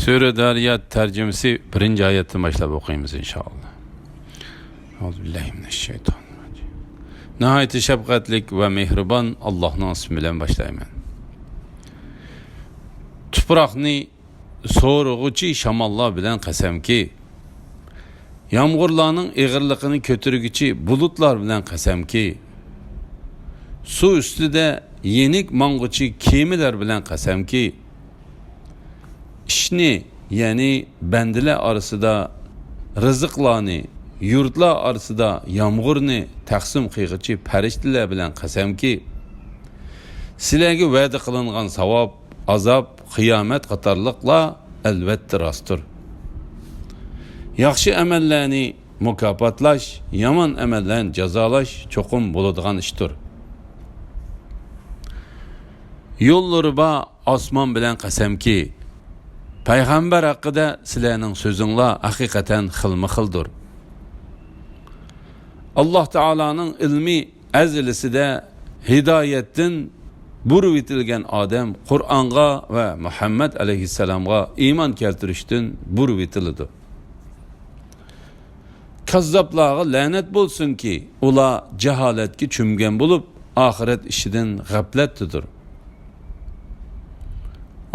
Sure Dariyat tercümesi birinci ayetten başlayıp okuyayımız inşallah. Euzubillahimineşşeytanirracim. Nihayet şefkatlik ve mehriban Allah'ın ismiyle başlayayım. Tupraqni soğuruğucu şamallar bilen qasamki, yağmurlarning ig'irligini ko'targuchi bulutlar bilen qasamki, su ustida yenik mang'uchi kemilar bilen qasamki, ishni ya'ni bandilar orasida rizqlarni, yurtlar orasida yomg'irni taqsim qilg'uchi farishtalar bilan qasamki, sizlarga va'da qilingan savob, azob, qiyomat qatorliqlar albatta rostdir. Yaxshi amallarni mukofotlash, yomon amallarni jazolash cho'qim bo'ladigan ishdir. Yo'llari ba osmon bilan qasamki, payg'ambar haqida sizlarning so'zinglar haqiqatan xilma-xildir. Alloh taolaning ilmi azlisida hidoyatdan buruv etilgan odam Qur'onga va Muhammad alayhissalomga iymon keltirishdan buruv etiladi. Kazzoblarga la'nat bo'lsinki, ular jaholatga cho'mgan bo'lib, oxirat ishidan g'aflatdadir.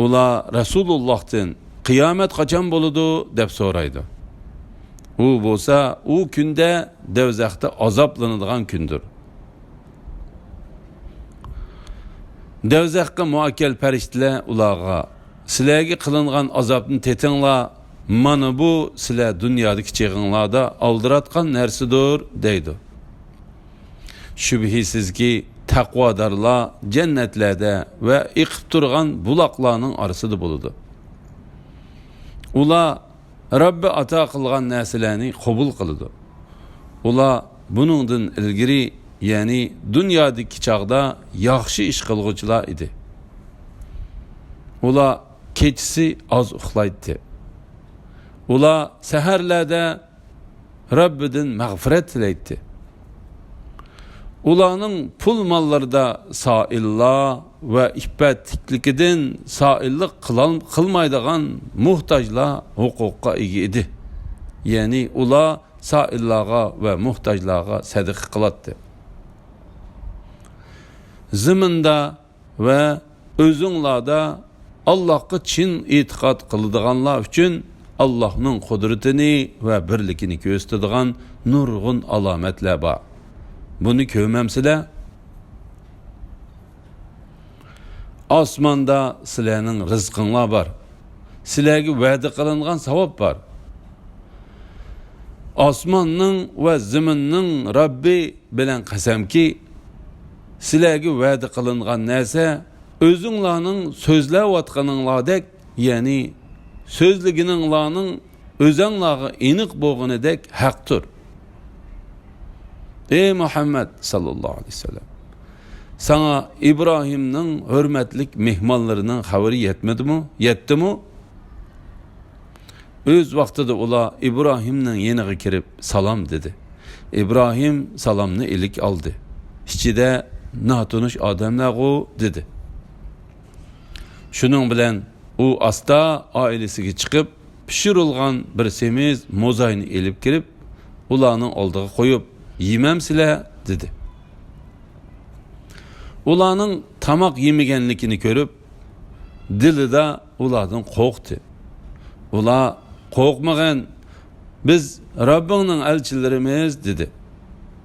Ular Rasulullohdan qiyomat qachon bo'ladi deb so'raydi. U bo'lsa, u kunda do'zaxda azoblanadigan kundir. Do'zaxga muakkal farishtalar ularga sizlarga qilingan azobni tetinglar, mana bu sizlar dunyodagi cheg'inglarda oldiratgan narsadir deydi. Shubhisizki taqvodorlar jannatlarda va iqib turgan buloqlarning orasida bo'ladi. Ular Rabbi ato qilgan narsalarni qabul qiladi. Ular buningdan ilgari, ya'ni dunyodagi chog'da yaxshi ish qilguvchilar edi. Ular kechasi oz uxlaydi. Ular saharlarda Rabbidan mag'firat tilaydi. Ularning pul mollarida soillar va iffatlikligidan soillik qilmaydigan muhtojlar huquqqa ega edi. Ya'ni ular soillarga va muhtojlarga sadaqa qiladi. Ziminda va o'zinglarda Allohga chin e'tiqod qiladiganlar uchun Allohning qudratini va birligini ko'rsatadigan nurg'un alomatlar bor. Buni ko'rmamsizlar? Osmonda sizlarning rizqinglar bor. Sizlarga va'da qilingan savob bor. Osmonning va zaminning Robbi bilan qasamki, sizlarga va'da qilingan narsa o'zinglarning so'zlayotganinglardek, ya'ni so'zligininglarning o'zinglarga aniq bo'lganidek haqdir. Ey Muhammad sallallahu aleyhi ve sellem, sana İbrahim'nin hürmetlik mehmanlarının haberi yetmedi mi? Yetti mi? Öz vaxtida ular İbrahim'nin yeniga kirib salam dedi. İbrahim salamni ilik aldı. İçide natunish odamlar dedi. Şunun bilan u asta ailesiga chiqib, pishirilgan bir semiz mozayni elib kirib, ularning oldiga qo'yib, yemamsizlar dedi. Ularning tamoq yemaganligini ko'rib, dilida ulardan qo'rqdi. Ular qo'rqmagan, biz Rabbingning elchilarimiz dedi.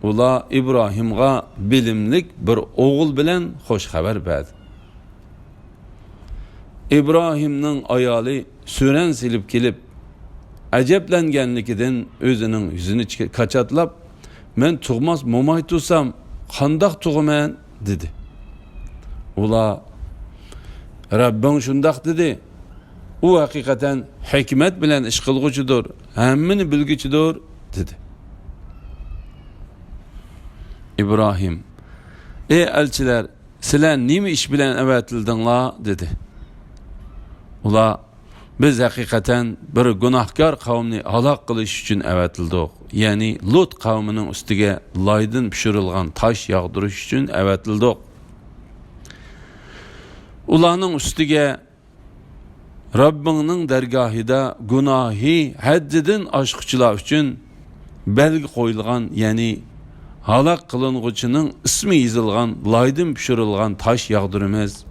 Ular İbrahimga bilimlik bir o'g'il bilan xo'sh xabar berdi. İbrahimning ayoli suran silib kelib, ajablanganligidan o'zining yuzini qachatlab, men tug'mas mo'may tursam, qandoq tug'man dedi. Ular Rabbing shundoq dedi. U haqiqatan hikmat bilan ish qilg'uchidir, hammani bilguchidir dedi. İbrahim, ey elchilar, sizlar nima ish bilan avatildinglar dedi. Ular, biz haqiqatan bir gunohkor qavmni halok qilish uchun avatildik. Ya'ni Lut qavmining ustiga loydan pishirilgan tosh yog'dirish uchun avatildik. Ularning ustiga Rabbinin dergahida gunahi haddidan aşıqçılar üçün belgi qoyulgan, yani halak kılınğıçının ismi yazılgan, laydın pişirilgan taş yağdırımız.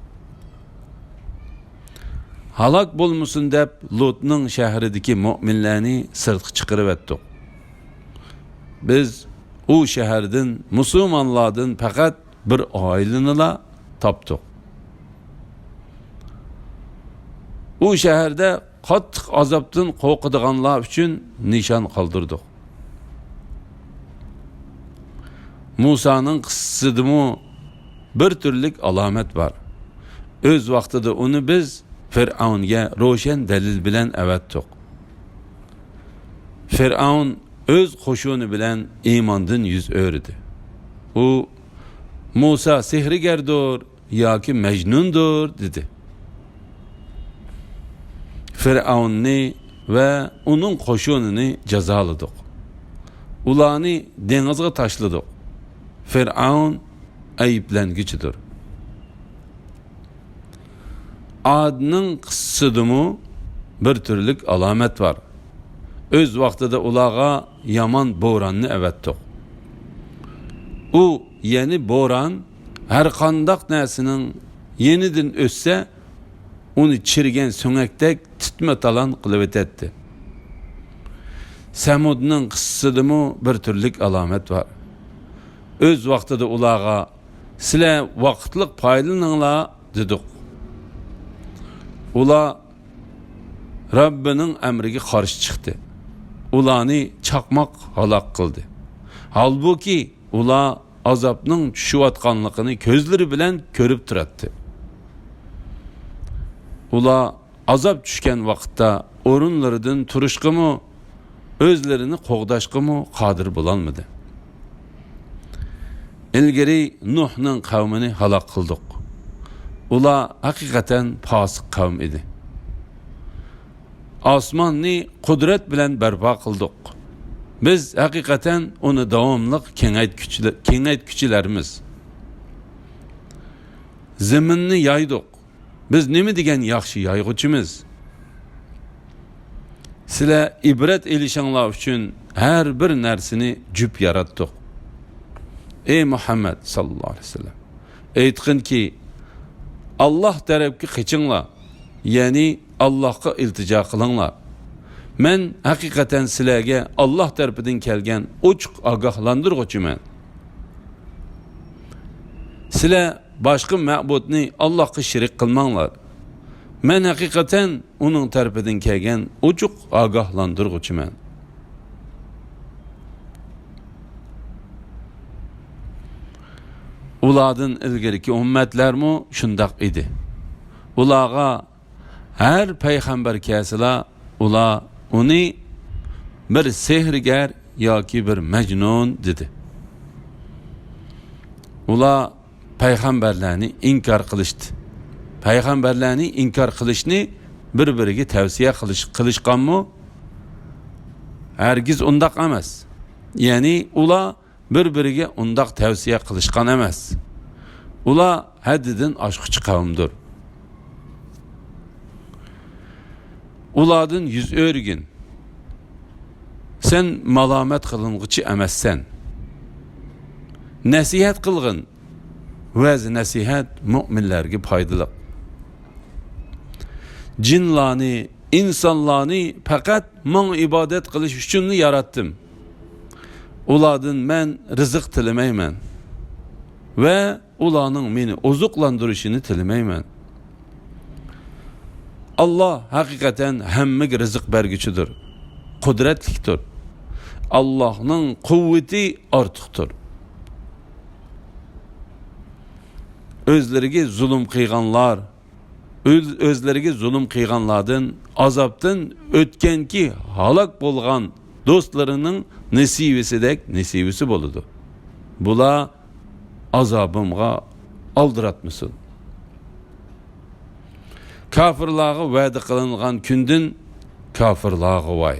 Halak bolmusun dep Lut'nun şehrideki müminlerini sırtı çıkırıp ettik. Biz o şehirden, Müslümanlardan fakat bir aylınıla taptık. O şehirde qattiq azaptın qo'rqadiganlar üçün nişan qaldırdık. Musa'nın qissasida bir türlük alamet var. Öz vaqtida onu biz Fir'avnga ro'shan dalil bilan avatdik. Fir'avn öz qo'shuni bilan iymondan yuz o'rdi. U Musa sehrigardir yoki majnundir dedi. Fir'avnni ve onun qo'shunini jazoladik. Ularni dengizga tashladik. Fir'avn ayıplanguchidir. Adning qissasida bir türlük alamet var. Öz vaqtida ularga yaman bo'ronni avatdik. U yeni bo'ron har qandaq narsaning yenidan o'ssa onu çirgen söngektek titme talan kılıvet etti. Semud'nun kıssasida bir türlük alamet var. Öz vaqtida ularga sizlar vaqtliq paylaninglar dedik. Ular Rabbinin emriga qarshi chiqdi. Ularni chaqmoq halok qildi. Halbuki ular azapning tushayotganligini ko'zlari bilan ko'rib turadi. Ular azap tushgan vaqtda o'rinlaridan turishqimi, o'zlarini qo'g'dashqimi qodir bo'lolmadi. Ilgari Nuhning qavmini halok qildik. Ular haqiqatan fosiq qavm edi. Osmonni qudrat bilan barpo qildik. Biz haqiqatan uni davomli kengaytguchilarimiz. Zaminni yaydik. Biz nima degan yaxshi yayg'uchimiz? Sizlar ibrat elishinglar uchun har bir narsani jup yaratdik. Ey Muhammad sallallohu alayhi vasallam, aytqinki Allah tarafga qichinglar, ya'ni Allohga iltijo qilinglar. Men haqiqatan sizlarga Allah tarafidan kelgan ochiq ogohlantiruvchiman. Sizlar başka ma'budni Allohga shirik qilmanglar. Men haqiqatan uning tarafidan kelgan ochiq ogohlantiruvchiman. Ulardan ilgariki ummatlarmi shundoq edi. Ularga har payg'ambar kelsalar, ular uni bir sehrgar yoki bir majnun dedi. Ular payg'ambarlarni inkor qilishdi. Payg'ambarlarni inkor qilishni bir-biriga tavsiya qilishganmi? Hargiz undaq emas. Ya'ni ular bir-biriga undaq tavsiya qilishgan emas. Ular haddidan oshqich qavmdir. Ulardan yuz o'rgin. Sen malomat qiling'uchi emassan. Nasihat qilgin. Vəz nəsihət müminlərə faydalı. Cinlarni, insanlarni faqat mən ibadət qilish üçün yaratdım. Ulardan mən rızıq tiləməyəm və ularning meni ozuqlandırışını tiləməyəm. Allah haqiqatan hammaga rizq berguchidir, qudratlidir. Allahning quvvati ortiqdir. Özlerine zulüm kıyganlar, özlerine zulüm kıyganlardan, azaptan ötkenki halak bolgan dostlarının nesibisidek nesibisi boludu. Bula azabımga aldıratmısın. Kafirlağı vədi kılınğan kündün kafirlağı vay.